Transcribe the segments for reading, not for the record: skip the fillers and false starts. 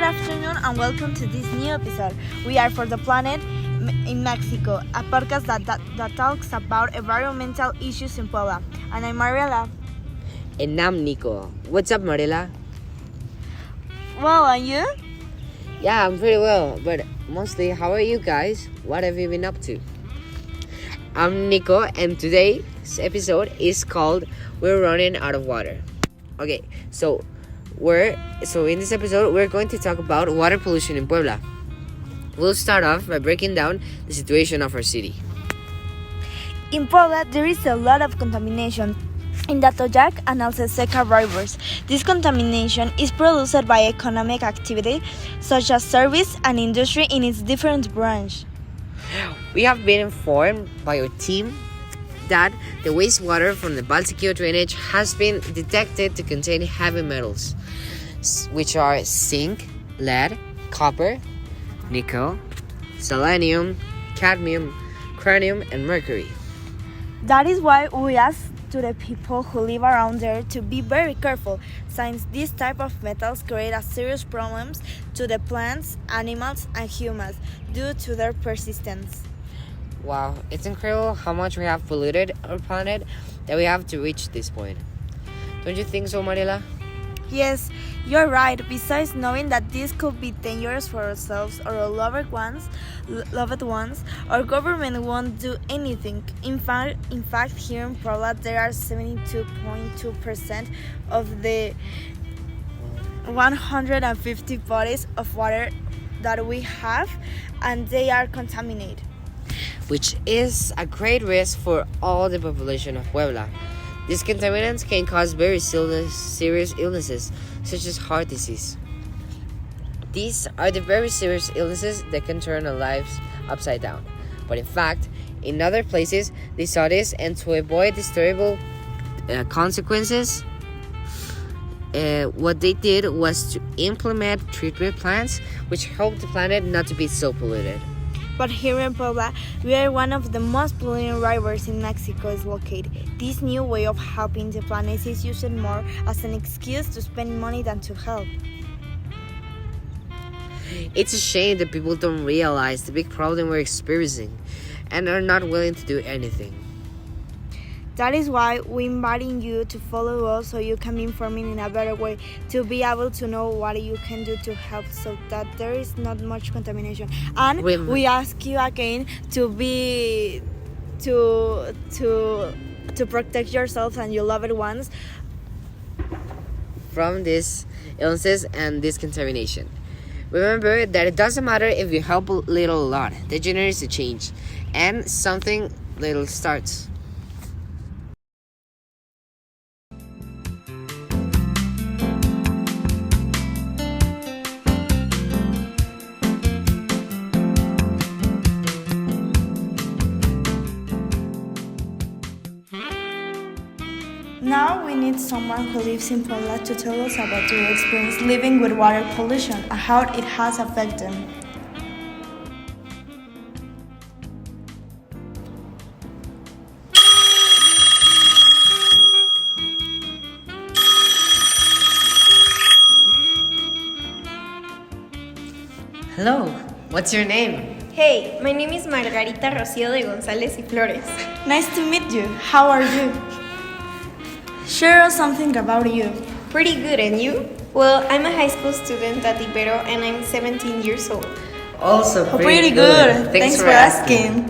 afternoon and welcome to this new episode. We are For the Planet in Mexico, a podcast that talks about environmental issues in Puebla. And I'm Mariela. And I'm Nico. What's up, Mariela? Well, and you? Yeah, I'm pretty well, but mostly, how are you guys? What have you been up to? I'm Nico, and today's episode is called We're Running Out of Water. Okay, so in this episode, we're going to talk about water pollution in Puebla. We'll start off by breaking down the situation of our city. In Puebla, there is a lot of contamination in the Atoyac and Alseseca rivers. This contamination is produced by economic activity such as service and industry in its different branches. We have been informed by our team that the wastewater from the Balsiquio drainage has been detected to contain heavy metals, which are zinc, lead, copper, nickel, selenium, cadmium, chromium, and mercury. That is why we ask to the people who live around there to be very careful, since these type of metals create a serious problems to the plants, animals, and humans due to their persistence. Wow, it's incredible how much we have polluted our planet that we have to reach this point. Don't you think so, Mariela? Yes, you're right. Besides knowing that this could be dangerous for ourselves or our loved ones, our government won't do anything. In fact, here in Puebla, there are 72.2% of the 150 bodies of water that we have, and they are contaminated. Which is a great risk for all the population of Puebla. These contaminants can cause very serious illnesses, such as heart disease. These are the very serious illnesses that can turn our lives upside down. But in fact, in other places, they saw this, and to avoid these terrible consequences, what they did was to implement treatment plants which help the planet not to be so polluted. But here in Puebla, where one of the most polluting rivers in Mexico is located, this new way of helping the planet is used more as an excuse to spend money than to help. It's a shame that people don't realize the big problem we're experiencing and are not willing to do anything. That is why we're inviting you to follow us so you can be informed in a better way, to be able to know what you can do to help so that there is not much contamination. And we ask you again to be to protect yourself and your loved ones from these illnesses and this contamination. Remember that it doesn't matter if you help a little or a lot. That generates a change, and something little starts. Now we need someone who lives in Puebla to tell us about their experience living with water pollution and how it has affected them. Hello, what's your name? Hey, my name is Margarita Rocío de González y Flores. Nice to meet you. How are you? Share us something about you. Pretty good, and you? Well, I'm a high school student at Ibero and I'm 17 years old. Also pretty good. Thanks for asking.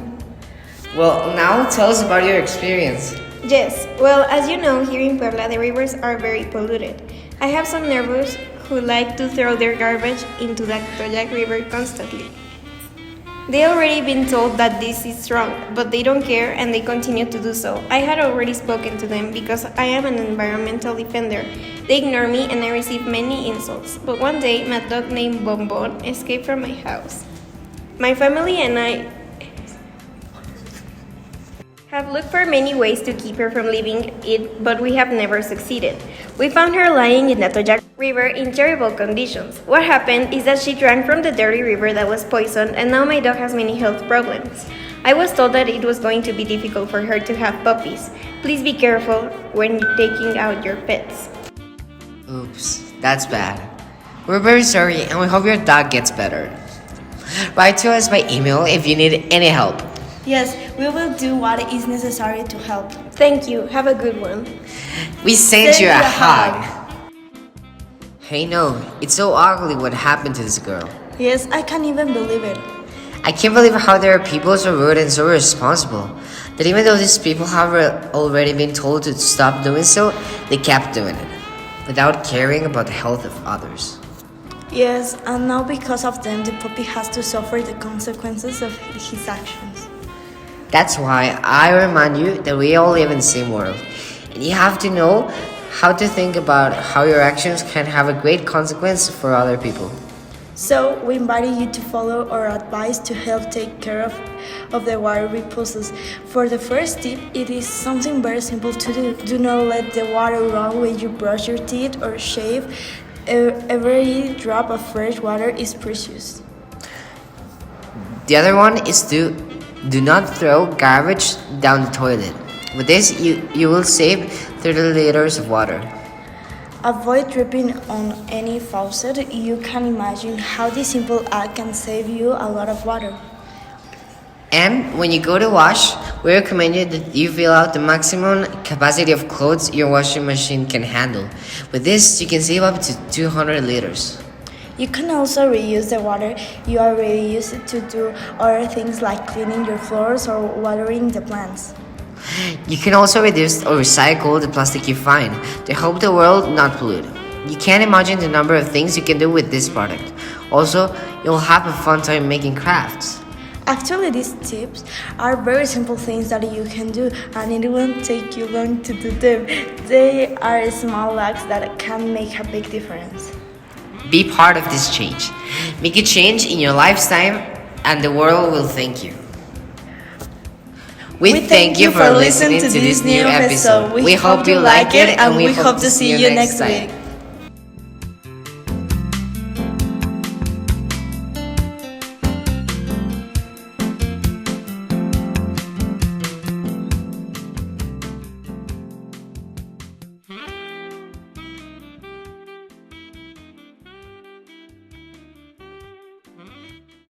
Well, now tell us about your experience. Yes, well, as you know, here in Puebla, the rivers are very polluted. I have some neighbors who like to throw their garbage into the Atoyac River constantly. They already been told that this is wrong, but they don't care and they continue to do so. I had already spoken to them because I am an environmental defender. They ignore me and I receive many insults. But one day, my dog named Bonbon escaped from my house. My family and I have looked for many ways to keep her from leaving it, but we have never succeeded. We found her lying in the Atoyac River in terrible conditions. What happened is that she drank from the dirty river that was poisoned, and now my dog has many health problems. I was told that it was going to be difficult for her to have puppies. Please be careful when taking out your pets. Oops, that's bad. We're very sorry and we hope your dog gets better. Write to us by email if you need any help. Yes, we will do what is necessary to help. Thank you. Have a good one. We sent you a you a hug. Hey, no, it's so ugly what happened to this girl. Yes, I can't even believe it. I can't believe how there are people so rude and so irresponsible that even though these people have already been told to stop doing so, they kept doing it without caring about the health of others. Yes, and now because of them, the puppy has to suffer the consequences of his actions. That's why I remind you that we all live in the same world, and you have to know how to think about how your actions can have a great consequence for other people. So, we invite you to follow our advice to help take care of the water we possess. For the first tip, it is something very simple to do. Do not let the water run when you brush your teeth or shave. Every drop of fresh water is precious. The other one is to do not throw garbage down the toilet. With this, you will save 30 liters of water. Avoid dripping on any faucet. You can imagine how this simple act can save you a lot of water. And when you go to wash, we recommend you that you fill out the maximum capacity of clothes your washing machine can handle. With this, you can save up to 200 liters. You can also reuse the water you already use it to do other things like cleaning your floors or watering the plants. You can also reduce or recycle the plastic you find to help the world not pollute. You can't imagine the number of things you can do with this product. Also, you'll have a fun time making crafts. Actually, these tips are very simple things that you can do, and it won't take you long to do them. They are small acts that can make a big difference. Be part of this change. Make a change in your lifetime, and the world will thank you. We thank you for listening to this new episode. We hope you like it, and we hope to see you next week.